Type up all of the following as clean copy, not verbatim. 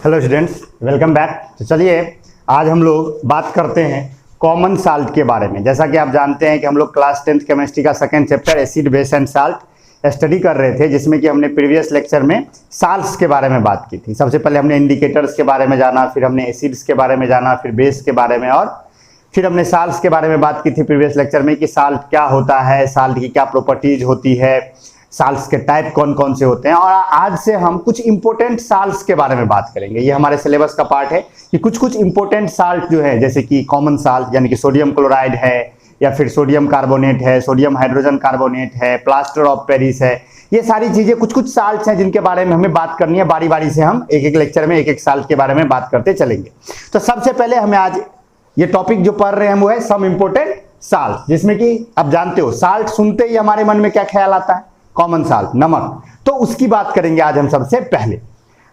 Hello students, welcome back. तो चलिए आज हम लोग बात करते हैं कॉमन साल्ट के बारे में। जैसा कि आप जानते हैं कि हम लोग क्लास 10th केमिस्ट्री का second chapter acid base and salt study कर रहे थे, जिसमें कि हमने प्रीवियस लेक्चर में साल्ट्स के बारे में बात की थी। सबसे पहले हमने इंडिकेटर्स के बारे में जाना, फिर हमने एसिड्स के बारे में जाना, फिर बेस के बारे में, और फिर हमने साल्ट्स के बारे में बात की थी प्रीवियस लेक्चर में कि साल्ट क्या होता है, साल्ट की क्या प्रॉपर्टीज होती है, साल्ट्स के टाइप कौन कौन से होते हैं। और आज से हम कुछ इंपॉर्टेंट साल्ट्स के बारे में बात करेंगे। ये हमारे सिलेबस का पार्ट है कि कुछ कुछ इंपॉर्टेंट साल्ट जो है, जैसे कि कॉमन साल्ट यानी कि सोडियम क्लोराइड है, या फिर सोडियम कार्बोनेट है, सोडियम हाइड्रोजन कार्बोनेट है, प्लास्टर ऑफ पेरिस है। ये सारी चीजें कुछ कुछ साल्ट्स हैं जिनके बारे में हमें बात करनी है। बारी बारी से हम एक एक लेक्चर में एक एक साल्ट के बारे में बात करते चलेंगे। तो सबसे पहले हमें आज ये टॉपिक जो पढ़ रहे हैं वो है सम इंपॉर्टेंट साल्ट, जिसमें कि आप जानते हो साल्ट सुनते ही हमारे मन में क्या ख्याल आता है? कॉमन साल्ट, नमक। तो उसकी बात करेंगे आज हम सबसे पहले।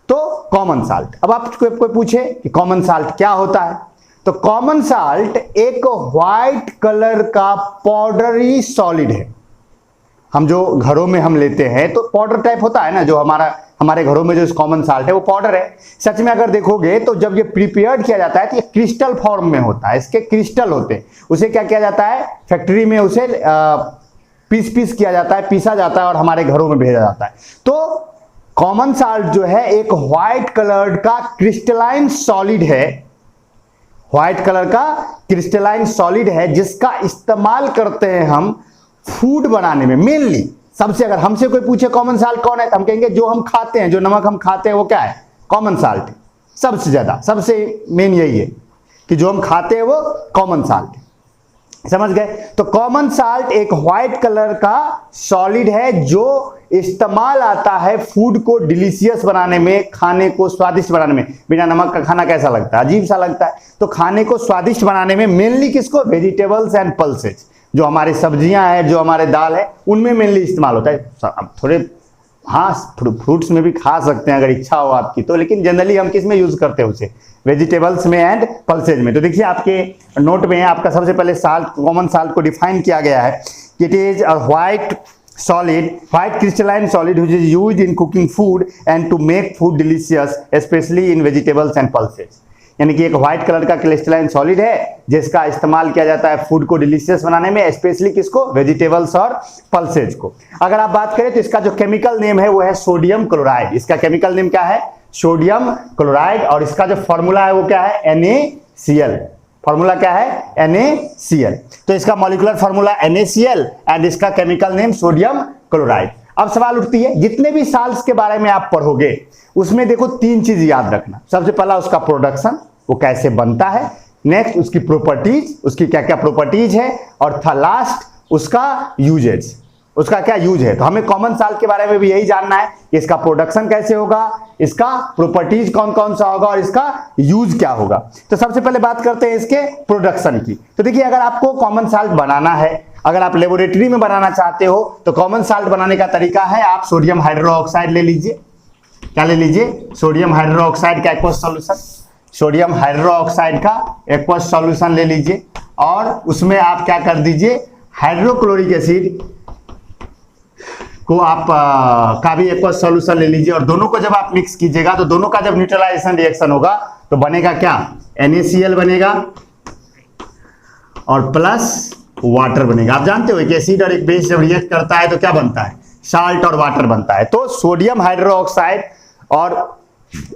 तो कॉमन साल्ट, अब आप कोई पूछे कि कॉमन साल्ट क्या होता है, तो कॉमन साल्ट एक व्हाइट कलर का पाउडरी सॉलिड है। हम जो घरों में हम लेते हैं तो पाउडर टाइप होता है ना, जो हमारे घरों में जो कॉमन साल्ट है वो पाउडर है। सच में अगर देखोगे तो जब ये प्रिपेयर्ड किया जाता है तो ये क्रिस्टल फॉर्म में होता है, इसके क्रिस्टल होते हैं। उसे क्या किया जाता है, फैक्ट्री में उसे पीस किया जाता है, पीसा जाता है और हमारे घरों में भेजा जाता है। तो कॉमन साल्ट जो है एक व्हाइट कलर का क्रिस्टलाइन सॉलिड है, व्हाइट कलर का क्रिस्टलाइन सॉलिड है, जिसका इस्तेमाल करते हैं हम फूड बनाने में मेनली। सबसे अगर हमसे कोई पूछे कॉमन साल्ट कौन है तो हम कहेंगे जो हम खाते हैं, जो नमक हम खाते हैं वो क्या है? Common salt. सबसे ज्यादा सबसे मेन यही है कि जो हम खाते हैं वो कॉमन साल्ट है। समझ गए? तो कॉमन साल्ट एक व्हाइट कलर का सॉलिड है जो इस्तेमाल आता है फूड को डिलीशियस बनाने में, खाने को स्वादिष्ट बनाने में। बिना नमक का खाना कैसा लगता है? अजीब सा लगता है। तो खाने को स्वादिष्ट बनाने में मेनली किसको? वेजिटेबल्स एंड पल्सेज, जो हमारी सब्जियां हैं, जो हमारे दाल है, उनमें मेनली इस्तेमाल होता है। अब थोड़े हाँ फ्रूट्स में भी खा सकते हैं अगर इच्छा हो आपकी तो, लेकिन जनरली हम किस में यूज करते हैं उसे? वेजिटेबल्स में एंड पल्सेज में। तो देखिए आपके नोट में आपका सबसे पहले साल्ट, कॉमन साल्ट को डिफाइन किया गया है कि it is a white crystalline solid which is used in cooking food and to make food delicious, especially in vegetables and pulses। यानी कि एक व्हाइट कलर का क्रिस्टलाइन सॉलिड है जिसका इस्तेमाल किया जाता है फूड को डिलीशियस बनाने में, स्पेशली किसको? वेजिटेबल्स और पल्सेज को। अगर आप बात करें तो इसका जो केमिकल नेम है वो है सोडियम क्लोराइड। इसका केमिकल नेम क्या है? Sodium chloride. और इसका जो फॉर्मूला है वो क्या है? NaCl। फॉर्मूला क्या है? NaCl। तो इसका मॉलिक्यूलर फॉर्मूला NaCl एंड इसका केमिकल नेम सोडियम क्लोराइड। अब सवाल उठती है, जितने भी साल्ट्स के बारे में आप पढ़ोगे उसमें देखो तीन चीज याद रखना। सबसे पहला उसका प्रोडक्शन, वो कैसे बनता है। नेक्स्ट उसकी प्रॉपर्टीज, उसकी क्या क्या प्रॉपर्टीज है। और लास्ट उसका यूजेज, उसका क्या यूज है। तो हमें कॉमन साल्ट के बारे में भी यही जानना है कि इसका प्रोडक्शन कैसे होगा, इसका प्रॉपर्टीज कौन कौन सा होगा और इसका यूज क्या होगा। तो सबसे पहले बात करते हैं इसके प्रोडक्शन की। तो देखिए अगर आपको कॉमन साल्ट बनाना है, अगर आप लेबोरेटरी में बनाना चाहते हो तो कॉमन साल्ट बनाने का तरीका है, आप सोडियम हाइड्रोक्साइड ले लीजिए। क्या ले लीजिए? सोडियम हाइड्रोक्साइड का एक्वस सॉल्यूशन, सोडियम हाइड्रोक्साइड का एक्वस सॉल्यूशन ले लीजिए और उसमें आप क्या कर दीजिए, हाइड्रोक्लोरिक एसिड को आप का भी एक्वस सॉल्यूशन ले लीजिए। और दोनों को जब आप मिक्स कीजिएगा तो दोनों का जब न्यूट्रलाइजेशन रिएक्शन होगा तो बनेगा क्या? NaCl बनेगा और प्लस वाटर बनेगा। आप जानते हो कि एसिड और एक बेस जब रिएक्ट करता है तो क्या बनता है? साल्ट और वाटर बनता है। तो सोडियम हाइड्रोक्साइड और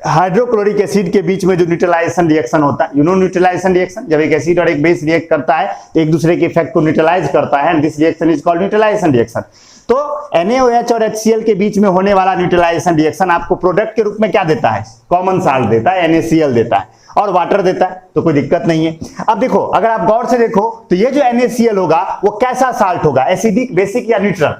हाइड्रोक्लोरिक एसिड के बीच में जो न्यूट्रलाइजेशन रिएक्शन होता है, न्यूट्रलाइजेशन रिएक्शन, जब एक एसिड और एक बेस रिएक्ट करता है तो एक दूसरे के इफेक्ट को न्यूट्रलाइज करता है, this reaction is called neutralization reaction. तो NaOH और HCl के बीच में होने वाला न्यूट्रलाइजेशन रिएक्शन आपको प्रोडक्ट के रूप में क्या देता है? कॉमन साल्ट देता है, NaCl देता है और वाटर देता है, तो कोई दिक्कत नहीं है। अब देखो अगर आप गौर से देखो तो ये जो NaCl होगा वो कैसा साल्ट होगा? एसिडिक, बेसिक या न्यूट्रल?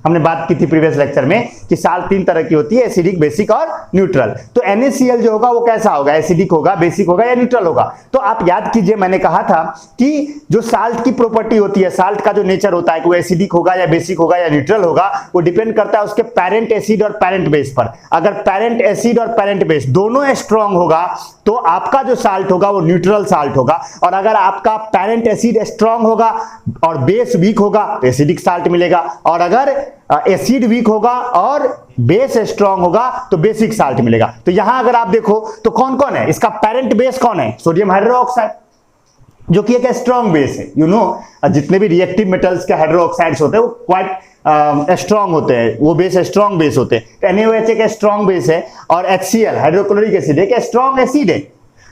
हमने बात की थी प्रीवियस लेक्चर में कि साल्ट तीन तरह की होती है, एसिडिक, बेसिक और न्यूट्रल। तो NaCl जो होगा वो कैसा होगा? एसिडिक होगा, बेसिक होगा या न्यूट्रल होगा? तो आप याद कीजिए मैंने कहा था कि जो साल्ट की प्रॉपर्टी होती है, साल्ट का जो नेचर होता है कि वो एसिडिक होगा या बेसिक होगा या न्यूट्रल होगा, वो डिपेंड करता है उसके पेरेंट एसिड और पेरेंट बेस पर। अगर पेरेंट एसिड और पेरेंट बेस दोनों स्ट्रॉन्ग होगा तो आपका जो साल्ट होगा वो न्यूट्रल साल्ट होगा, और अगर आपका पेरेंट एसिड स्ट्रॉन्ग होगा और बेस वीक होगा तो एसिडिक साल्ट मिलेगा। और अगर एसिड वीक होगा और बेस स्ट्रांग होगा तो बेसिक साल्ट मिलेगा। तो यहां अगर आप देखो तो कौन कौन है, इसका पेरेंट बेस कौन है, सोडियम हाइड्रोक्साइड, जो कि एक स्ट्रांग बेस है। यू नो जितने भी रिएक्टिव मेटल्स के हाइड्रोक्साइड्स होते हैं वो क्वाइट स्ट्रांग होते हैं, वो बेस स्ट्रांग बेस होते हैं। NaOH एक स्ट्रांग बेस है और HCl हाइड्रोक्लोरिक एसिड एक स्ट्रांग एसिड है।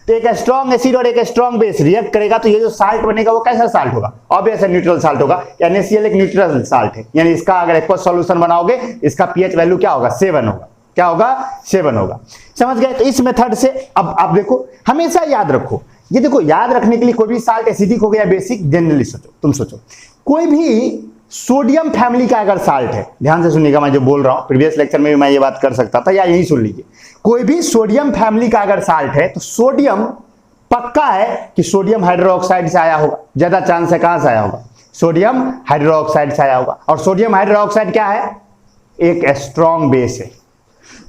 तो एक स्ट्रांग एसिड और एक स्ट्रांग बेस रिएक्ट करेगा तो ये जो साल्ट बनेगा वो कैसा साल्ट होगा, ऑब्वियस है न्यूट्रल साल्ट होगा। NaCl एक न्यूट्रल साल्ट है, यानी इसका अगर एक्वस सॉल्यूशन बनाओगे इसका पीएच वैल्यू क्या होगा, 7 होगा। क्या होगा, 7 होगा। समझ गए। तो इस मेथड से अब आप देखो, हमेशा याद रखो, ये देखो याद रखने के लिए कोई भी साल्ट एसिडिक हो गया बेसिक, जनरली सोचो, तुम सोचो कोई भी सोडियम फैमिली का अगर साल्ट है, ध्यान से सुनिएगा मैं जो बोल रहा हूं, प्रीवियस लेक्चर में भी मैं ये बात कर सकता था या यही सुन लीजिए, कोई भी सोडियम फैमिली का अगर साल्ट है तो सोडियम पक्का है कि सोडियम हाइड्रोक्साइड से आया होगा, ज्यादा चांस है कहां से आया होगा, सोडियम हाइड्रोक्साइड से आया होगा। और सोडियम हाइड्रोक्साइड क्या है, एक स्ट्रॉन्ग बेस है।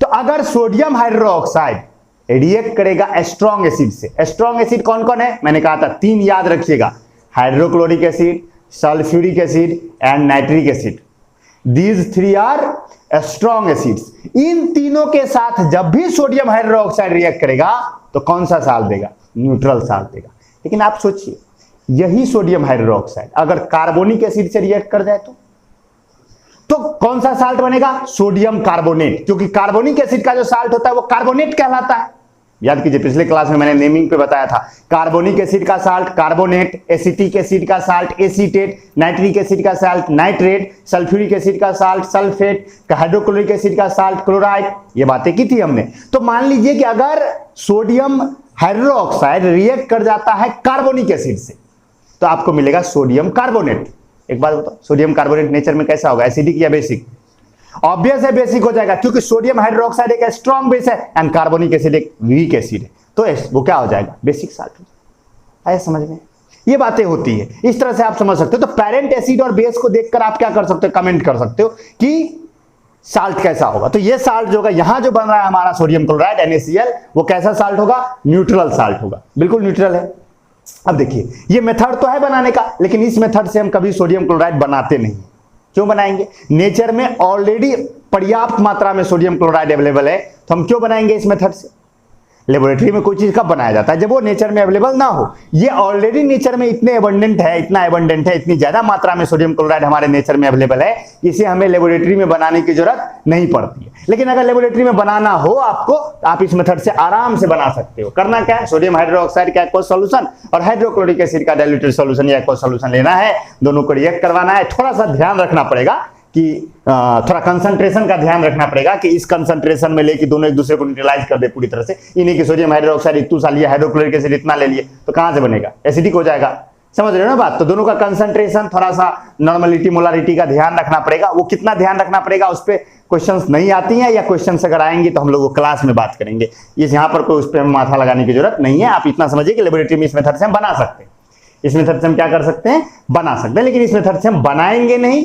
तो अगर सोडियम हाइड्रोक्साइड रिएक्ट करेगा स्ट्रॉन्ग एसिड से, स्ट्रॉन्ग एसिड कौन कौन है, मैंने कहा था 3 याद रखिएगा, hydrochloric acid, sulphuric acid and nitric acid. These 3 are strong acids. इन तीनों के साथ जब भी सोडियम हाइड्रोक्साइड रिएक्ट करेगा तो कौन सा साल्ट देगा, न्यूट्रल साल्ट देगा। लेकिन आप सोचिए यही सोडियम हाइड्रोक्साइड अगर कार्बोनिक एसिड से रिएक्ट कर जाए तो कौन सा साल्ट बनेगा, सोडियम कार्बोनेट, क्योंकि कार्बोनिक एसिड का जो साल्ट होता है वो कार्बोनेट कहलाता है। याद कीजिए पिछले क्लास में मैंने नेमिंग पे बताया था, कार्बोनिक एसिड का साल्ट कार्बोनेट, एसिटिक एसिड का साल्ट एसीटेट, नाइट्रिक एसिड का साल्ट नाइट्रेट, सल्फ्यूरिक एसिड का साल्ट सल्फेट, हाइड्रोक्लोरिक एसिड का साल्ट क्लोराइड। ये बातें की थी हमने। तो मान लीजिए कि अगर सोडियम हाइड्रोक्साइड रिएक्ट कर जाता है कार्बोनिक एसिड से तो आपको मिलेगा सोडियम कार्बोनेट। एक बात बताओ, सोडियम कार्बोनेट नेचर में कैसा होगा, एसिडिक या बेसिक? ऑब्वियस है बेसिक हो जाएगा, क्योंकि सोडियम हाइड्रोक्साइड एक स्ट्रॉन्ग बेस है एंड कार्बोनिक एसिड एक वीक एसिड है, तो वो क्या हो जाएगा, बेसिक साल्ट हो जाएगा। आया समझ में? ये बातें होती है, इस तरह से आप समझ सकते हो। तो पेरेंट एसिड और बेस को देखकर आप क्या कर सकते हो, कमेंट कर सकते हो कि साल्ट कैसा होगा। तो ये साल्ट जो होगा यहां जो बन रहा है हमारा सोडियम क्लोराइड NaCl, वो कैसा साल्ट होगा, न्यूट्रल साल्ट होगा, बिल्कुल न्यूट्रल है। अब देखिए ये मेथड तो है बनाने का, लेकिन इस मेथड से हम कभी सोडियम क्लोराइड बनाते नहीं। क्यों बनाएंगे, नेचर में ऑलरेडी पर्याप्त मात्रा में सोडियम क्लोराइड अवेलेबल है, तो हम क्यों बनाएंगे इस मेथड से। लेबोरेटरी में कोई चीज कब बनाया जाता है, जब वो नेचर में अवेलेबल ना हो। ये ऑलरेडी नेचर में इतने एबंडेंट है, इतना एबंडेंट है, इतनी ज्यादा मात्रा में सोडियम क्लोराइड हमारे नेचर में अवेलेबल है, इसे हमें लेबोरेटरी में बनाने की जरूरत नहीं पड़ती है। लेकिन अगर लेबोरेटरी में बनाना हो आपको, तो आप इस मेथड से आराम से बना सकते हो। करना क्या है, सोडियम हाइड्रोक्साइड का एक्वस सॉल्यूशन और हाइड्रोक्लोरिक एसिड का डाइल्यूटेड सॉल्यूशन या एक्वस सॉल्यूशन लेना है, दोनों को रिएक्ट करवाना है। थोड़ा सा ध्यान रखना पड़ेगा कि थोड़ा कंसंट्रेशन का ध्यान रखना पड़ेगा कि इस कंसंट्रेशन में लेके दोनों एक दूसरे को न्यूट्रलाइज कर दे पूरी तरह से। इन्हीं की सोडियम हाइड्रोक्साइड इतना सा लिया, हाइड्रोक्लोरिक एसिड इतना ले लिए, तो कहां से बनेगा, एसिडिक हो जाएगा। समझ रहे हो ना बात। तो दोनों का कंसंट्रेशन, थोड़ा सा नॉर्मलिटी मोलारिटी का ध्यान रखना पड़ेगा। वो कितना ध्यान रखना पड़ेगा उस पर क्वेश्चंस नहीं आती हैं, या क्वेश्चंस अगर आएंगे तो हम लोग क्लास में बात करेंगे। इस यहाँ पर कोई उस पर माथा लगाने की जरूरत नहीं है। आप इतना समझिए कि लेबोरेटरी में इस मेथड से हम बना सकते हैं, इस मेथड से हम क्या कर सकते हैं, बना सकते हैं। लेकिन इस मेथड से हम बनाएंगे नहीं,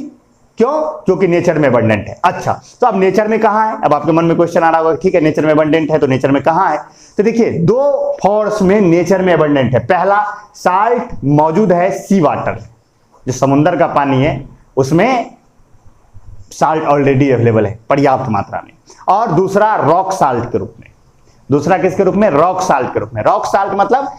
क्यों, क्योंकि नेचर में अबंडेंट है। अच्छा, तो अब नेचर में कहां है, अब आपके मन में क्वेश्चन आ रहा होगा, ठीक है नेचर में अबंडेंट है तो नेचर में कहां है। तो देखिए 2 फॉर्म्स में नेचर में अबंडेंट है। पहला, साल्ट मौजूद है सी वाटर, जो समुद्र का पानी है उसमें साल्ट ऑलरेडी अवेलेबल है पर्याप्त मात्रा में। और दूसरा रॉक साल्ट के रूप में, दूसरा किसके रूप में, रॉक साल्ट के रूप में। रॉक साल्ट मतलब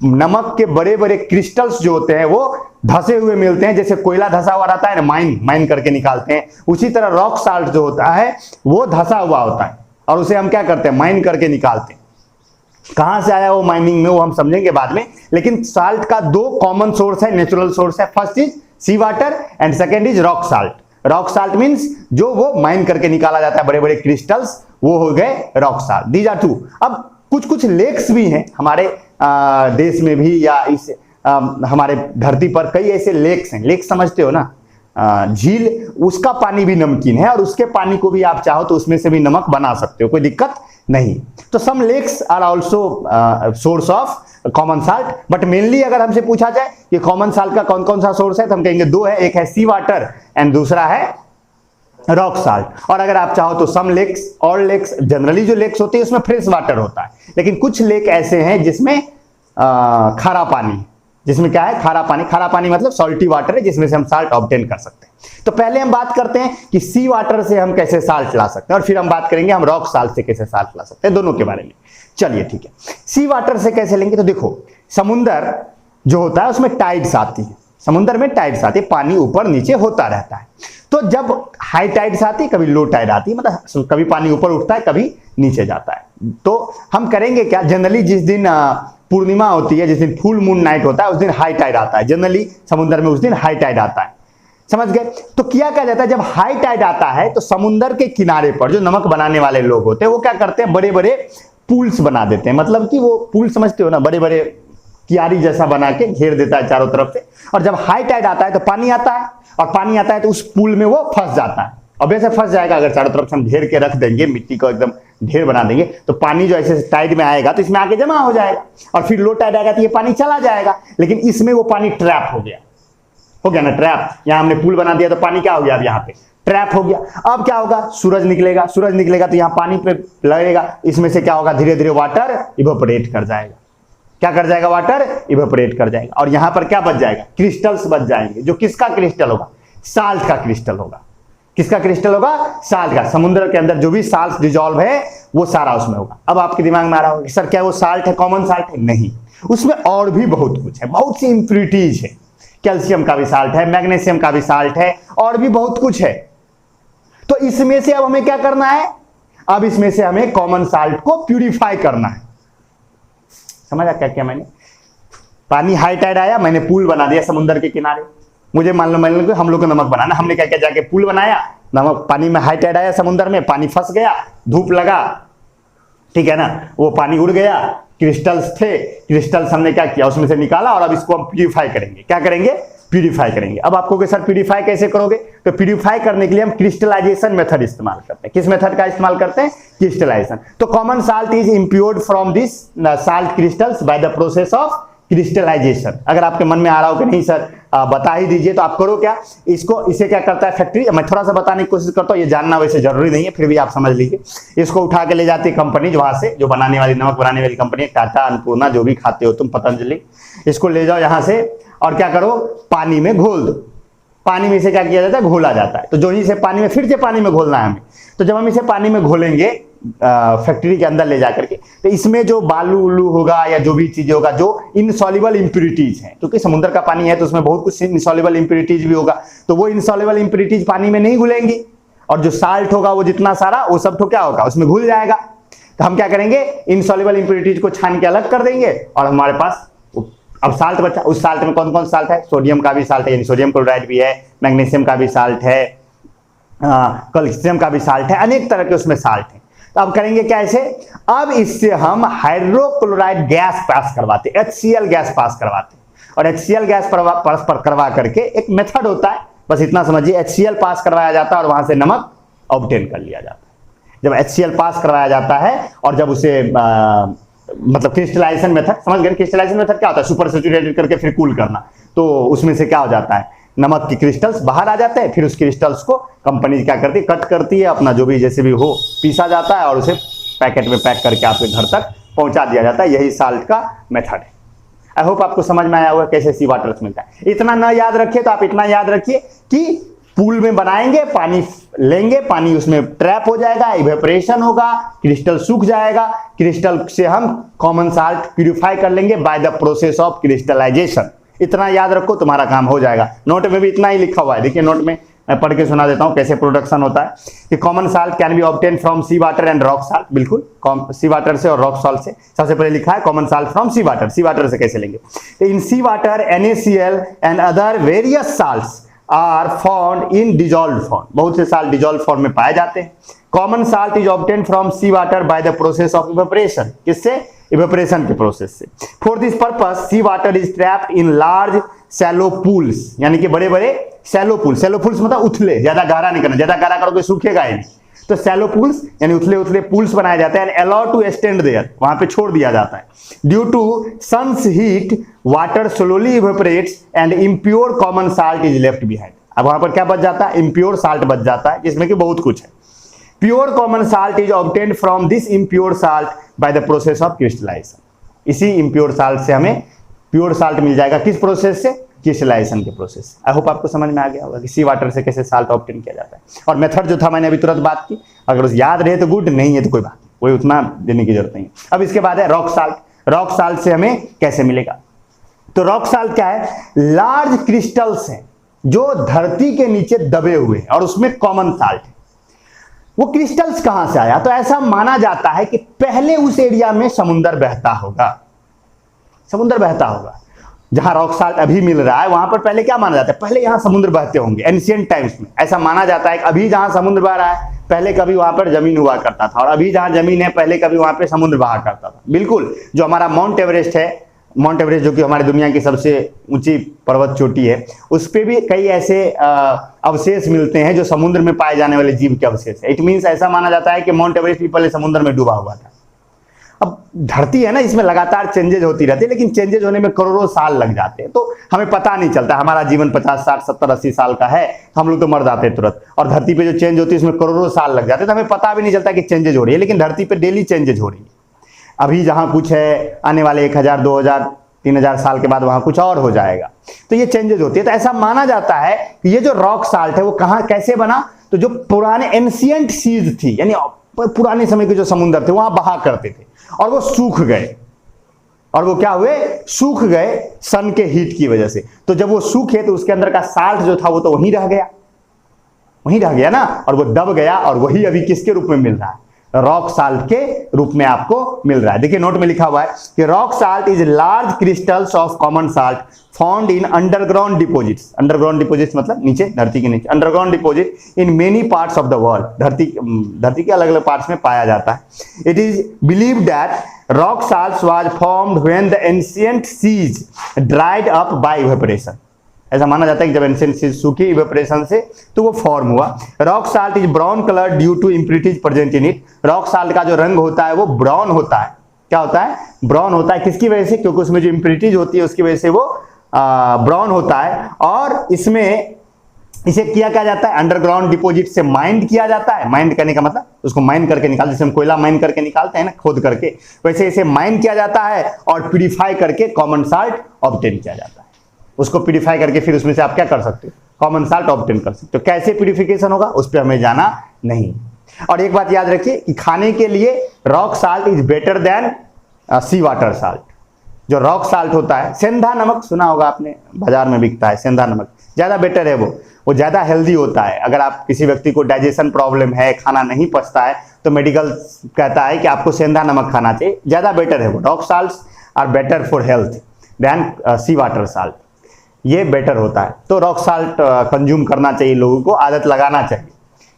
नमक के बड़े बड़े क्रिस्टल्स जो होते हैं वो धसे हुए मिलते हैं, जैसे कोयला धसा हुआ रहता है ना, माइन करके निकालते हैं, उसी तरह रॉक साल्ट जो होता है वो धसा हुआ होता है और उसे हम क्या करते हैं, माइन करके निकालते हैं। कहां से आया वो माइनिंग में, वो हम समझेंगे बाद में। लेकिन साल्ट का 2 कॉमन सोर्स है, नेचुरल सोर्स है। First is sea water and second is rock salt. Rock salt means जो वो माइन करके निकाला जाता है, बड़े बड़े क्रिस्टल्स, वो हो गए रॉक साल्ट। These are 2। अब कुछ लेक्स भी हैं हमारे देश में भी, या इस हमारे धरती पर कई ऐसे लेक्स हैं। लेक समझते हो ना, झील, उसका पानी भी नमकीन है और उसके पानी को भी आप चाहो तो उसमें से भी नमक बना सकते हो, कोई दिक्कत नहीं। तो some lakes are also source of common salt, but mainly अगर हमसे पूछा जाए कि कॉमन साल्ट का कौन कौन सा सोर्स है, तो हम कहेंगे 2 है, एक है सी वाटर एंड दूसरा है रॉक साल्ट। और अगर आप चाहो तो some lakes, all lakes, generally जो लेक्स होती है उसमें फ्रेश वाटर होता है, लेकिन कुछ लेक ऐसे हैं जिसमें खारा पानी, जिसमें क्या है, खारा पानी। खारा पानी मतलब सॉल्टी वाटर है जिसमें से हम साल्ट ऑब्टेन कर सकते हैं। तो पहले हम बात करते हैं कि सी वाटर से हम कैसे साल्ट ला सकते हैं, और फिर हम बात करेंगे हम रॉक साल्ट से कैसे साल्ट ला सकते हैं, दोनों के बारे में। चलिए ठीक है, सी वाटर से कैसे लेंगे? तो देखो, समुंदर जो होता है उसमें टाइड्स आती है, समुद्र में टाइड्स आती है, पानी ऊपर नीचे होता रहता है। तो जब हाई टाइड्स आती है, कभी लो टाइड आती है, मतलब कभी पानी ऊपर उठता है, कभी नीचे जाता है। तो हम करेंगे क्या, जनरली जिस दिन पूर्णिमा होती है, जिस दिन फुल मून नाइट होता है, उस दिन हाई टाइड आता है। जनरली समुद्र में उस दिन हाई टाइड आता है, समझ गए? तो क्या कहा जाता है, जब हाई टाइड आता है तो समुद्र के किनारे पर जो नमक बनाने वाले लोग होते हैं वो क्या करते हैं, बड़े बड़े पुल्स बना देते हैं। मतलब कि वो पुल समझते हो ना, बड़े बड़े कियारी जैसा बना के घेर देता है चारों तरफ से। और जब हाई टाइड आता है तो पानी आता है, और पानी आता है तो उस पुल में वो फंस जाता है। अब ऐसे फंस जाएगा, अगर चारों तरफ से हम घेर के रख देंगे, मिट्टी को एकदम ढेर बना देंगे, तो पानी जो ऐसे टाइड में आएगा तो इसमें आके जमा हो जाएगा, और फिर लो टाइड आएगा तो ये पानी चला जाएगा। लेकिन इसमें वो पानी ट्रैप हो गया ना, ट्रैप। यहाँ हमने पुल बना दिया तो पानी क्या हो गया, अब यहाँ पे ट्रैप हो गया। अब क्या होगा, सूरज निकलेगा तो यहाँ पानी पे लगेगा, इसमें से क्या होगा, धीरे धीरे वाटर इवेपोरेट कर जाएगा। क्या कर जाएगा, वाटर इवेपोरेट कर जाएगा, और यहां पर क्या बच जाएगा, क्रिस्टल्स बच जाएंगे। जो किसका क्रिस्टल होगा, साल्ट का क्रिस्टल होगा। किसका क्रिस्टल होगा, साल्ट का। समुद्र के अंदर जो भी साल्ट डिजॉल्व है वो सारा उसमें होगा। अब आपके दिमाग में आ रहा होगा कि सर क्या वो साल्ट है, कॉमन साल्ट है? नहीं, उसमें और भी बहुत कुछ है, बहुत सी इंप्यूरिटीज है। कैल्शियम का भी साल्ट है, मैग्नीशियम का भी साल्ट है, और भी बहुत कुछ है। तो इसमें से अब हमें क्या करना है, अब इसमें से हमें कॉमन साल्ट को प्यूरिफाई करना है। समझा क्या क्या मैंने? पानी हाई टाइड आया, मैंने पुल बना दिया समुद्र के किनारे। मुझे मान लो हम लोग को नमक बनाना, हमने क्या क्या जाके पुल बनाया, नमक पानी में हाई टाइड आया, समुद्र में पानी फंस गया, धूप लगा, ठीक है ना, वो पानी उड़ गया, क्रिस्टल्स थे, क्रिस्टल्स हमने क्या किया, उसमें से निकाला, और अब इसको हम प्यूरिफाई करेंगे। क्या करेंगे, प्यूरिफाई करेंगे। अब आपको सर प्यूरिफाई कैसे करोगे, तो प्यूरिफाई करने के लिए हम क्रिस्टलाइजेशन मेथड इस्तेमाल करते हैं। किस मेथड का इस्तेमाल करते हैं, क्रिस्टलाइजेशन। तो common salt is impured from this salt crystals by the process of crystallization. अगर आपके मन में आ रहा हो कि नहीं सर बता ही दीजिए, तो आप करो क्या, इसे क्या करता है फैक्ट्री, मैं थोड़ा सा बताने की कोशिश करता हूँ, ये जानना वैसे जरूरी नहीं है, फिर भी आप समझ लीजिए। इसको उठा के ले जाती है कंपनी, वहां से जो बनाने वाली, नमक बनाने वाली कंपनी, टाटा, अन्नपूर्णा, जो भी खाते हो तुम, पतंजलि, इसको ले जाओ यहाँ से, और क्या करो, पानी में घोल दो। पानी में इसे क्या किया जाता है, घोला जाता है। तो जो ही से पानी में, फिर से पानी में घोलना है हमें। तो जब हम इसे पानी में घोलेंगे फैक्ट्री के अंदर ले जाकर के, तो इसमें जो बालू उल्लू होगा या जो भी चीजें होगा, जो इनसॉल्युबल इंप्यूरिटीज हैं, क्योंकि समुद्र का पानी है तो उसमें बहुत कुछ इनसॉल्युबल इंप्यूरिटीज भी होगा, तो वो इनसॉल्युबल इंप्यूरिटीज पानी में नहीं घुलेंगी, और जो साल्ट होगा वो जितना सारा, वो सब तो क्या होगा, उसमें घुल जाएगा। तो हम क्या करेंगे, इनसॉल्युबल इंप्यूरिटीज को छान के अलग कर देंगे, और हमारे पास अब साल्ट बचा। उस साल्ट में कौन कौन साल्ट है, सोडियम का भी साल्ट है, यानी सोडियम क्लोराइड भी है, मैग्नीशियम का भी साल्ट है, कैल्शियम का भी साल्ट है, अनेक तरह के उसमें साल्ट है। तो अब करेंगे क्या इसे, अब इससे हम हाइड्रोक्लोराइड गैस पास करवाते, HCl गैस पास करवाते, और HCl गैस पर करवा करके एक मेथड होता है, बस इतना समझिए, HCl पास करवाया जाता है और वहां से नमक ऑब्टेन कर लिया जाता है। जब HCl पास करवाया जाता है, और जब उसे मतलब क्रिस्टलाइजेशन मेथड, समझ गए, क्रिस्टलाइजेशन मेथड क्या होता है, सुपर सैचुरेटेड करके फिर कूल करना, तो उसमें से क्या हो जाता है, नमक की क्रिस्टल्स बाहर आ जाते हैं। फिर उस क्रिस्टल्स को कंपनी क्या करती है, कट करती है, अपना जो भी जैसे भी हो पीसा जाता है, और उसे पैकेट में पैक करके आपके घर तक पहुंचा दिया जाता है। यही साल्ट का मेथड है। आई होप आपको समझ में आया होगा कैसे सी वाटर मिलता है। इतना ना याद रखिए तो आप इतना याद रखिए कि पूल में बनाएंगे, पानी लेंगे, पानी उसमें ट्रैप हो जाएगा, इवेपोरेशन होगा, क्रिस्टल सूख जाएगा, क्रिस्टल से हम कॉमन साल्ट प्यूरिफाई कर लेंगे by the process of crystallization. इतना याद रखो, तुम्हारा काम हो जाएगा। नोट में भी इतना ही लिखा हुआ है, देखिए नोट में मैं पढ़ के सुना देता हूं कैसे प्रोडक्शन होता है। कि common salt can be obtain from sea water and rock salt, बिल्कुल सी वाटर से और रॉक सॉल्ट से। सबसे पहले लिखा है common salt from sea water. Sea water से कैसे लेंगे, in sea water NaCl and other various salts are found in dissolved form. बहुत से साल्ट डिजॉल्व फॉर्म में पाए जाते हैं। Common salt is obtain from sea water by the process of evaporation. किससे, इवेपोरेशन के प्रोसेस से। For this purpose sea water is trapped in large shallow pools, यानी कि बड़े बड़े शैलो पूल। शैलो पूल्स मतलब उथले, ज्यादा गहरा नहीं करना, ज्यादा गहरा करोगे सूखेगा ही नहीं। तो शैलो पूल्स यानी उथले उथले पूल्स बनाए जाते हैं, अलाउ टू स्टैंड देयर, वहां पे छोड़ दिया जाता है। Due to sun's heat water slowly evaporates and impure common salt is left behind. अब वहां पर क्या बच जाता है, इम्प्योर साल्ट बच जाता है, जिसमें कि बहुत कुछ है। Pure common salt is obtained from this impure salt by the process of crystallization. इसी इम्प्योर साल्ट से हमें प्योर साल्ट मिल जाएगा किस प्रोसेस से? क्रिस्टलाइजेशन के प्रोसेस से। आई होप आपको समझ में आ गया होगा कि सी वाटर से कैसे साल्ट ऑब्टेन किया जाता है। और मेथड जो था मैंने अभी तुरंत बात की, अगर उस याद रहे तो गुड, नहीं है तो कोई बात नहीं, कोई उतना देने की जरूरत नहीं। अब इसके बाद है रॉक साल्ट। रॉक साल्ट से हमें कैसे मिलेगा? तो रॉक साल्ट क्या है? लार्ज क्रिस्टल्स हैं जो धरती के नीचे दबे हुए हैं और उसमें कॉमन साल्ट है। वो क्रिस्टल्स कहां से आया? तो ऐसा माना जाता है कि पहले उस एरिया में समुद्र बहता होगा, समुद्र बहता होगा। जहां रॉक साल्ट अभी मिल रहा है वहां पर पहले क्या माना जाता है? पहले यहां समुद्र बहते होंगे एंशिएंट टाइम्स में। ऐसा माना जाता है कि अभी जहां समुद्र बह रहा है पहले कभी वहां पर जमीन हुआ करता था, और अभी जहां जमीन है पहले कभी वहां पे समुद्र बहा करता था। बिल्कुल, जो हमारा माउंट एवरेस्ट है, माउंट एवरेस्ट जो कि हमारी दुनिया की सबसे ऊंची पर्वत चोटी है, उस पे भी कई ऐसे अवशेष मिलते हैं जो समुद्र में पाए जाने वाले जीव के अवशेष है। इट मीन्स ऐसा माना जाता है कि माउंट एवरेस्ट भी पहले समुद्र में डूबा हुआ था। अब धरती है ना, इसमें लगातार चेंजेज होती रहती है, लेकिन चेंजेज होने में करोड़ों साल लग जाते हैं, तो हमें पता नहीं चलता। हमारा जीवन 50, 60, 70, 80 साल का है, हम लोग तो मर जाते हैं तुरंत, और धरती पे जो चेंज होती है उसमें करोड़ों साल लग जाते हैं, तो हमें पता भी नहीं चलता कि चेंजेज हो रही है। लेकिन धरती पे डेली चेंजेज हो रही है। अभी जहां कुछ है, आने वाले 1000, 2000, 3000 साल के बाद वहां कुछ और हो जाएगा, तो ये चेंजेज होती है। तो ऐसा माना जाता है कि ये जो रॉक साल्ट है वो कहां कैसे बना? तो जो पुराने एंशिएंट सीज थी, यानी पुराने समय के जो समुद्र थे वहां बहा करते थे, और वो सूख गए, और वो क्या हुए? सूख गए सन के हीट की वजह से। तो जब वो सूखे तो उसके अंदर का साल्ट जो था वो तो वहीं रह गया, वहीं रह गया ना, और वो दब गया, और वही अभी किसके रूप में मिल रहा है? रॉक साल्ट के रूप में आपको मिल रहा है। देखिए नोट में लिखा हुआ है कि rock salt is large crystals of common salt found in underground deposits. Underground deposits मतलब नीचे, धरती के नीचे। Underground deposit in many parts of the world, धरती के अलग अलग पार्ट्स में पाया जाता है। It is believed that rock salt was formed when the ancient seas dried up by evaporation. ऐसा माना जाता है कि जब एंशिएंट सीज सूखी इवेपोरेशन से तो वो फॉर्म हुआ। Rock salt is brown colour due to impurities present in it. Rock salt का जो रंग होता है वो ब्राउन होता है। क्या होता है? ब्राउन होता है। किसकी वजह से? क्योंकि उसमें जो इम्प्यूरिटीज होती है उसकी वजह से वो ब्राउन होता है। और इसमें इसे किया क्या जाता है? अंडरग्राउंड डिपोजिट से माइंड किया जाता है। माइंड करने का मतलब उसको माइन करके निकाल, जैसे हम कोयला माइन करके निकालते हैं ना, खोद करके, वैसे इसे माइन किया जाता है और प्यूरिफाई करके कॉमन साल्ट ऑब्टेन किया जाता है। उसको प्यूरिफाई करके फिर उसमें से आप क्या कर सकते हो? कॉमन साल्ट ऑब्टेन कर सकते हो। कैसे प्यूरिफिकेशन होगा उस पर हमें जाना नहीं। और एक बात याद रखिए कि खाने के लिए rock salt is better than sea water salt. जो रॉक साल्ट होता है, सेंधा नमक सुना होगा आपने, बाजार में बिकता है सेंधा नमक, ज्यादा बेटर है, वो ज्यादा हेल्दी होता है। अगर आप किसी व्यक्ति को डाइजेशन प्रॉब्लम है, खाना नहीं पचता है, तो मेडिकल कहता है कि आपको सेंधा नमक खाना चाहिए, ज्यादा बेटर है वो। Rock salts are better for health than sea water salt, ये बेटर होता है। तो रॉक साल्ट कंज्यूम करना चाहिए, लोगों को आदत लगाना चाहिए,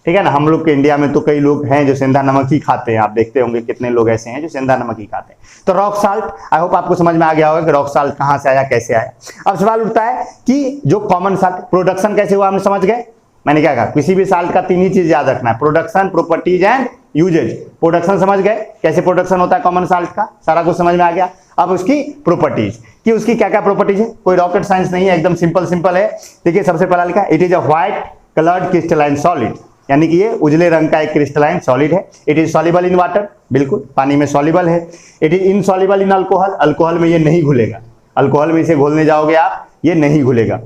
ठीक है ना। हम लोग के इंडिया में तो कई लोग हैं जो सेंधा नमक ही खाते हैं, आप देखते होंगे कितने लोग ऐसे हैं जो सेंधा नमक ही खाते हैं। तो रॉक साल्ट, आई होप आपको समझ में आ गया होगा कि रॉक साल्ट कहां से आया, कैसे आया। अब सवाल उठता है कि जो कॉमन साल्ट प्रोडक्शन कैसे हुआ, हमने समझ गए। मैंने क्या कहा? किसी भी साल्ट का 3 ही चीज याद रखना है, production, properties and uses. Production समझ गए, कैसे प्रोडक्शन होता है कॉमन साल्ट का, सारा कुछ समझ में आ गया। अब उसकी प्रॉपर्टीज कि उसकी क्या क्या प्रॉपर्टीज है, कोई रॉकेट साइंस नहीं है, एकदम सिंपल है। देखिए सबसे पहला लिखा it is a white coloured crystalline solid, यानी कि ये उजले रंग का एक क्रिस्टलाइन सॉलिड है। It is soluble in water, बिल्कुल पानी में सॉल्युबल है। It is insoluble in alcohol, alcohol में ये नहीं घुलेगा, अल्कोहल में इसे घोलने जाओगे आप ये नहीं घुलेगा।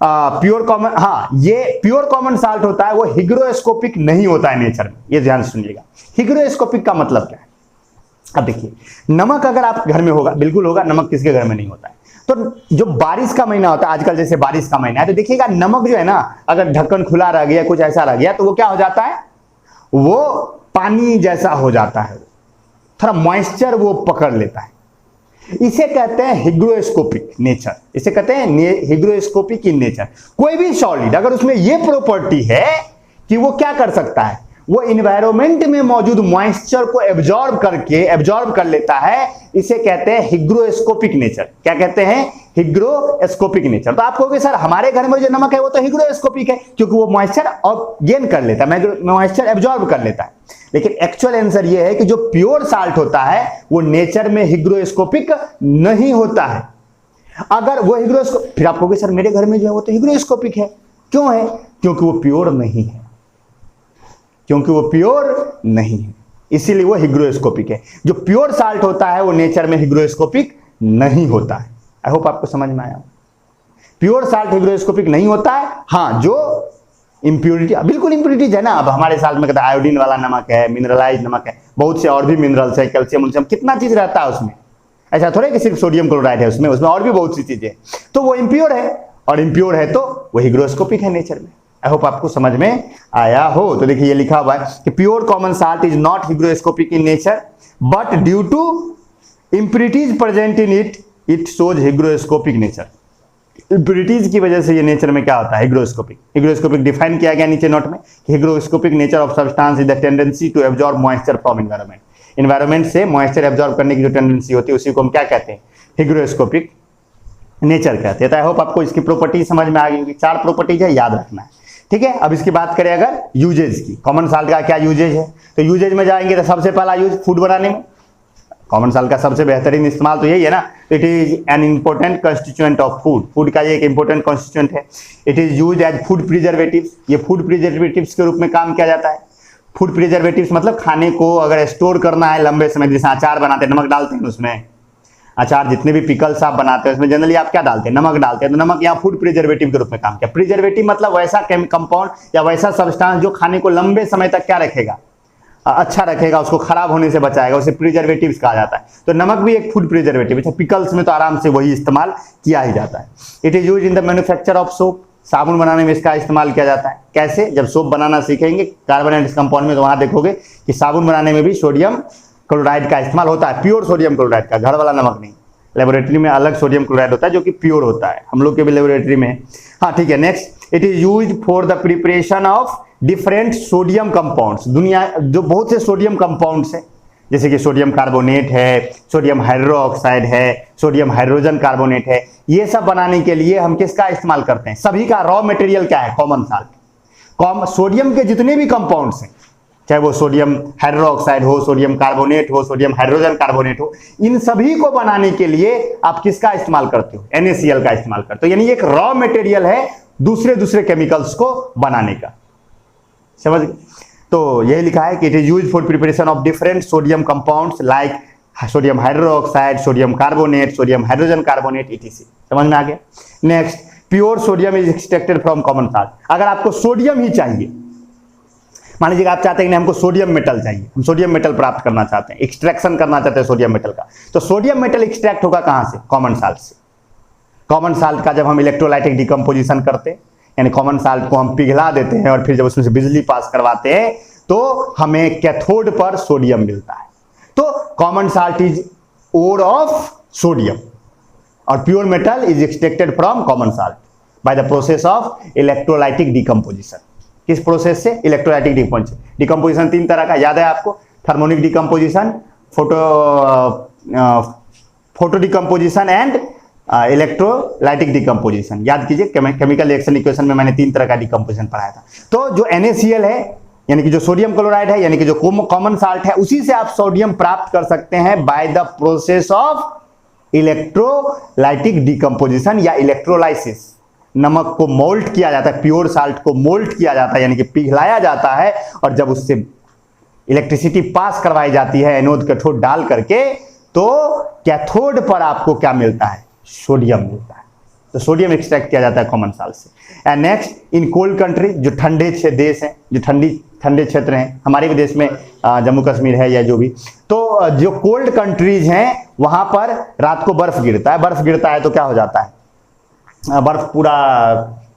प्योर कॉमन, हाँ ये प्योर कॉमन साल्ट होता है, वो हिग्रोस्कोपिक नहीं होता है नेचर में, ये ध्यान सुनिएगा। हिग्रोस्कोपिक का मतलब क्या है? अब देखिए, नमक अगर आप घर में होगा, बिल्कुल होगा, नमक किसके घर में नहीं होता है। तो जो बारिश का महीना होता है, आजकल जैसे बारिश का महीना है, तो देखिएगा नमक जो है ना, अगर ढक्कन खुला रह गया, कुछ ऐसा रह गया, तो वो क्या हो जाता है? वो पानी जैसा हो जाता है, थोड़ा मॉइस्चर वो पकड़ लेता है। इसे कहते हैं हिग्रोस्कोपिक नेचर, इसे कहते हैं हिग्रोस्कोपिक इन नेचर। कोई भी सॉलिड अगर उसमें ये प्रॉपर्टी है कि वो क्या कर सकता है, वो इन्वायरमेंट में मौजूद मॉइस्चर को एब्जॉर्ब कर लेता है, इसे कहते हैं हिग्रोस्कोपिक नेचर। क्या कहते हैं? हिग्रोस्कोपिक नेचर। तो आप कहोगे सर हमारे घर में जो नमक है वो तो हिग्रोस्कोपिक है, क्योंकि वो मॉइस्चर गेन कर लेता है, मॉइस्चर एब्जॉर्ब कर लेता है। लेकिन एक्चुअल आंसर ये है कि जो प्योर साल्ट होता है वो नेचर में हिग्रोस्कोपिक नहीं होता है। अगर वो हिग्रोस्कोपिक, फिर आप कहोगे सर मेरे घर में जो है वो तो हिग्रोस्कोपिक है, क्यों है? क्योंकि वो प्योर नहीं है, क्योंकि वो प्योर नहीं है, इसीलिए वो हिग्रोस्कोपिक है। जो प्योर साल्ट होता है वो नेचर में हिग्रोस्कोपिक नहीं होता है। आई होप आपको समझ में आया। प्योर साल्ट हिग्रोस्कोपिक नहीं होता है, हाँ जो इम्प्योरिटी, बिल्कुल इम्प्योरिटीज है ना। अब हमारे साल्ट में कहते हैं आयोडीन वाला नमक है, मिनरलाइज नमक है, बहुत से और भी मिनरल्स है, कैल्शियम उल्शियम कितना चीज रहता है उसमें। ऐसा थोड़ा कि सिर्फ सोडियम क्लोराइड है उसमें और भी बहुत सी चीजें, तो वो इम्प्योर है, और इम्प्योर है तो वो हिग्रोस्कोपिक है नेचर में। आई होप आपको समझ में आया हो। तो देखिए ये लिखा हुआ है कि pure common salt is not hygroscopic in nature but due to impurities present in it shows hygroscopic nature. Impurities की वजह से ये नेचर में क्या होता है, हिग्रोस्कोपिक। हिग्रोस्कोपिक डिफाइन किया गया नीचे नोट में कि hygroscopic nature of substance is the tendency to absorb moisture from environment. Environment से मॉइस्चर एब्जॉर्ब करने की जो टेंडेंसी होती है उसी को हम क्या कहते हैं, हिग्रोस्कोपिक नेचर कहते हैं। तो आई होप आपको इसकी प्रॉपर्टी समझ में आ गई होगी। 4 प्रॉपर्टीज है, याद रखना है, ठीक है। अब इसकी बात करें अगर यूजेज की, कॉमन साल्ट का क्या यूजेज है, तो यूजेज में जाएंगे तो सबसे पहला यूज फूड बनाने में कॉमन साल्ट का सबसे बेहतरीन इस्तेमाल तो यही है ना। It is an important constituent of food, food का ये एक इंपॉर्टेंट कंस्टिट्यूएंट है। It is use as food preservatives, ये फूड प्रिजर्वेटिव्स के रूप में काम किया जाता है। फूड प्रिजर्वेटिव्स मतलब खाने को अगर स्टोर करना है लंबे समय, जैसे अचार बनाते हैं नमक डालते हैं उसमें, अचार जितने भी पिकल्स आप बनाते हैं उसमें जनरली आप क्या डालते हैं, नमक डालते हैं। तो नमक यहाँ फूड प्रिजर्वेटिव के रूप में काम किया। प्रिजर्वेटिव मतलब वैसा कंपाउंड या वैसा सब्सटेंस जो खाने को लंबे समय तक क्या रखेगा, अच्छा रखेगा, उसको खराब होने से बचाएगा, उसे प्रिजर्वेटिव्स कहा जाता है। तो नमक भी एक फूड प्रिजर्वेटिव है। पिकल्स में तो आराम से वही इस्तेमाल किया ही जाता है। It is use in the manufacture of soap, साबुन बनाने में इसका इस्तेमाल किया जाता है। कैसे, जब सोप बनाना सीखेंगे कार्बोनेट कंपाउंड में तो वहां देखोगे कि साबुन बनाने में भी सोडियम क्लोराइड का इस्तेमाल होता है, प्योर सोडियम क्लोराइड का, घर वाला नमक नहीं। लेबोरेटरी में अलग सोडियम क्लोराइड होता है जो कि प्योर होता है, हम लोग के भी लेबोरेटरी में। हाँ ठीक है, next it is used for the preparation of different sodium compounds. दुनिया जो बहुत से सोडियम कंपाउंड्स हैं, जैसे कि सोडियम कार्बोनेट है, सोडियम हाइड्रोक्साइड है, सोडियम हाइड्रोजन कार्बोनेट है, ये सब बनाने के लिए हम किसका इस्तेमाल करते हैं, सभी का रॉ मटेरियल क्या है, कॉमन साल्ट। सोडियम के जितने भी कंपाउंड्स हैं, चाहे वो सोडियम हाइड्रोक्साइड हो, सोडियम कार्बोनेट हो, सोडियम हाइड्रोजन कार्बोनेट हो, इन सभी को बनाने के लिए आप किसका इस्तेमाल करते हो, NaCl का इस्तेमाल करते हो। यानी एक रॉ मटेरियल है दूसरे केमिकल्स को बनाने का, समझ गए। तो यही लिखा है कि it is used for preparation of different sodium compounds like sodium hydroxide, sodium carbonate, sodium hydrogen carbonate etc। समझ में आ गया। Next, pure sodium is extracted from common salt. अगर आपको सोडियम ही चाहिए, मान लीजिए आप चाहते हैं कि हमको सोडियम मेटल चाहिए, हम सोडियम मेटल प्राप्त करना चाहते हैं, एक्सट्रैक्शन करना चाहते हैं सोडियम मेटल का, तो सोडियम मेटल एक्सट्रैक्ट होगा कहां से, कॉमन साल्ट से। कॉमन साल्ट का जब हम इलेक्ट्रोलाइटिक डिकम्पोजिशन करते हैं, यानी कॉमन साल्ट को हम पिघला देते हैं और फिर जब उसमें से बिजली पास करवाते हैं तो हमें कैथोड पर सोडियम मिलता है। तो common salt is ore of sodium और pure metal is extracted from common salt by the process of electrolytic decomposition. किस प्रोसेस से, इलेक्ट्रोलाइटिक डिकम्पोजिशन। डिकम्पोजिशन 3 तरह का याद है आपको, thermionic decomposition, photo decomposition and electrolytic decomposition. याद कीजिए केमिकल रिएक्शन इक्वेशन में मैंने 3 तरह का डिकम्पोजिशन पढ़ाया था। तो जो NaCl है, यानी कि जो सोडियम क्लोराइड है, यानी कि जो कॉमन साल्ट है, उसी से आप सोडियम प्राप्त कर सकते हैं bye the process of electrolytic decomposition या इलेक्ट्रोलाइसिस। नमक को मोल्ट किया जाता है, प्योर साल्ट को मोल्ट किया जाता है, यानी कि पिघलाया जाता है, और जब उससे इलेक्ट्रिसिटी पास करवाई जाती है एनोड कैथोड डाल करके, तो कैथोड पर आपको क्या मिलता है, सोडियम मिलता है। तो सोडियम एक्सट्रैक्ट किया जाता है कॉमन साल्ट से। And next, in cold country, जो ठंडे देश हैं, जो ठंडे क्षेत्र हैं, हमारे भी देश में जम्मू कश्मीर है या जो भी, तो जो कोल्ड कंट्रीज हैं वहां पर रात को बर्फ गिरता है। बर्फ गिरता है तो क्या हो जाता है, बर्फ पूरा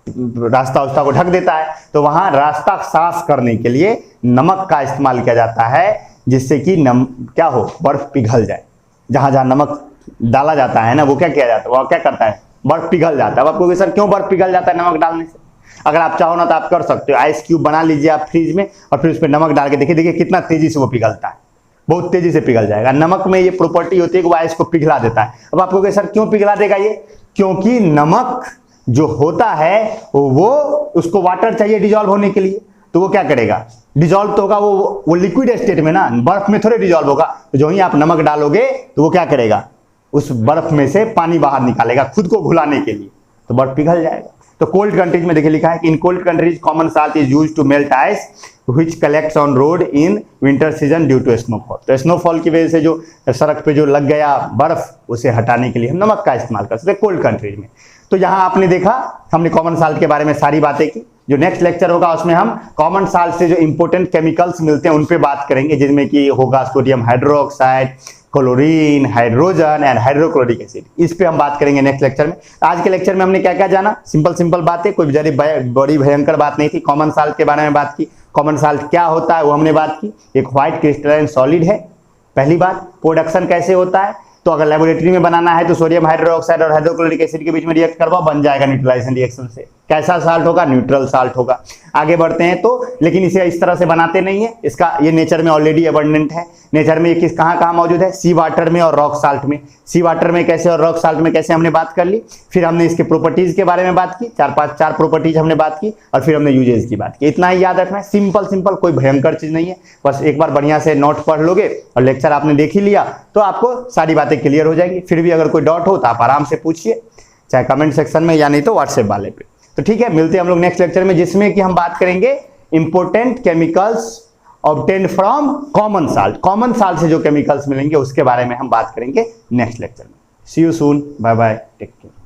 रास्ता को ढक देता है, तो वहां रास्ता साफ करने के लिए नमक का इस्तेमाल किया जाता है, जिससे कि क्या हो, बर्फ पिघल जाए। जहां जहां नमक डाला जाता है ना, वो क्या किया जाता है, वो क्या करता है, बर्फ पिघल जाता है। अब आपको सर क्यों बर्फ पिघल जाता है नमक डालने से, अगर आप चाहो ना तो आप कर सकते हो, आइस क्यूब बना लीजिए आप फ्रिज में और फिर उस पर नमक डाल के देखिए कितना तेजी से वो पिघलता है, बहुत तेजी से पिघल जाएगा। नमक में ये प्रॉपर्टी होती है कि वो आइस को पिघला देता है। अब आप कहोगे सर क्यों पिघला देगा ये, क्योंकि नमक जो होता है वो उसको वाटर चाहिए डिजॉल्व होने के लिए, तो वो क्या करेगा, डिजॉल्व तो होगा वो लिक्विड स्टेट में ना, बर्फ में थोड़े डिजॉल्व होगा। तो जो ही आप नमक डालोगे तो वो क्या करेगा, उस बर्फ में से पानी बाहर निकालेगा खुद को घुलाने के लिए, तो बर्फ पिघल जाएगा। तो कोल्ड कंट्रीज में देखिए लिखा है कि in cold countries common salt is used to melt ice which collects on road in winter season due to snowfall. तो स्नोफॉल की वजह से जो सड़क पे जो लग गया बर्फ, उसे हटाने के लिए हम नमक का इस्तेमाल कर सकते हैं कोल्ड कंट्रीज में। तो यहाँ आपने देखा हमने कॉमन साल्ट के बारे में सारी बातें की। जो नेक्स्ट लेक्चर होगा उसमें हम कॉमन साल्ट से जो इंपॉर्टेंट केमिकल्स मिलते हैं उन पे बात करेंगे, जिनमें कि होगा sodium hydroxide, chlorine, hydrogen and hydrochloric acid. इस पे हम बात करेंगे नेक्स्ट लेक्चर में। आज के लेक्चर में हमने क्या क्या जाना, सिंपल बातें, कोई बड़ी भयंकर बात नहीं थी। कॉमन साल्ट के बारे में बात की, कॉमन साल्ट क्या होता है वो हमने बात की। एक व्हाइट क्रिस्टलाइन सॉलिड है, पहली बात। प्रोडक्शन कैसे होता है, तो अगर लेबोरेटरी में बनाना है तो सोडियम हाइड्रोक्साइड और हाइड्रोक्लोरिक एसिड के बीच में रिएक्ट करवाओ, बन जाएगा न्यूट्रलाइजेशन रिएक्शन से। कैसा साल्ट होगा, न्यूट्रल साल्ट होगा। आगे बढ़ते हैं तो, लेकिन इसे इस तरह से बनाते नहीं है, इसका ये नेचर में ऑलरेडी अबंडेंट है। नेचर में ये किस कहाँ मौजूद है, सी वाटर में और रॉक साल्ट में। सी वाटर में कैसे और रॉक साल्ट में कैसे हमने बात कर ली। फिर हमने इसके प्रॉपर्टीज के बारे में बात की, चार प्रॉपर्टीज हमने बात की, और फिर हमने यूजेज की बात की। इतना ही याद रखना है, सिंपल, कोई भयंकर चीज नहीं है। बस एक बार बढ़िया से नोट पढ़ लोगे और लेक्चर आपने देख ही लिया तो आपको सारी बातें क्लियर हो जाएगी। फिर भी अगर कोई डाउट हो तो आप आराम से पूछिए, चाहे कमेंट सेक्शन में या नहीं तो व्हाट्सएप वाले पे। तो ठीक है, मिलते हैं हम लोग नेक्स्ट लेक्चर में, जिसमें कि हम बात करेंगे important chemicals obtained from common salt. Common salt से जो केमिकल्स मिलेंगे उसके बारे में हम बात करेंगे नेक्स्ट लेक्चर में। See you soon, bye bye, take care.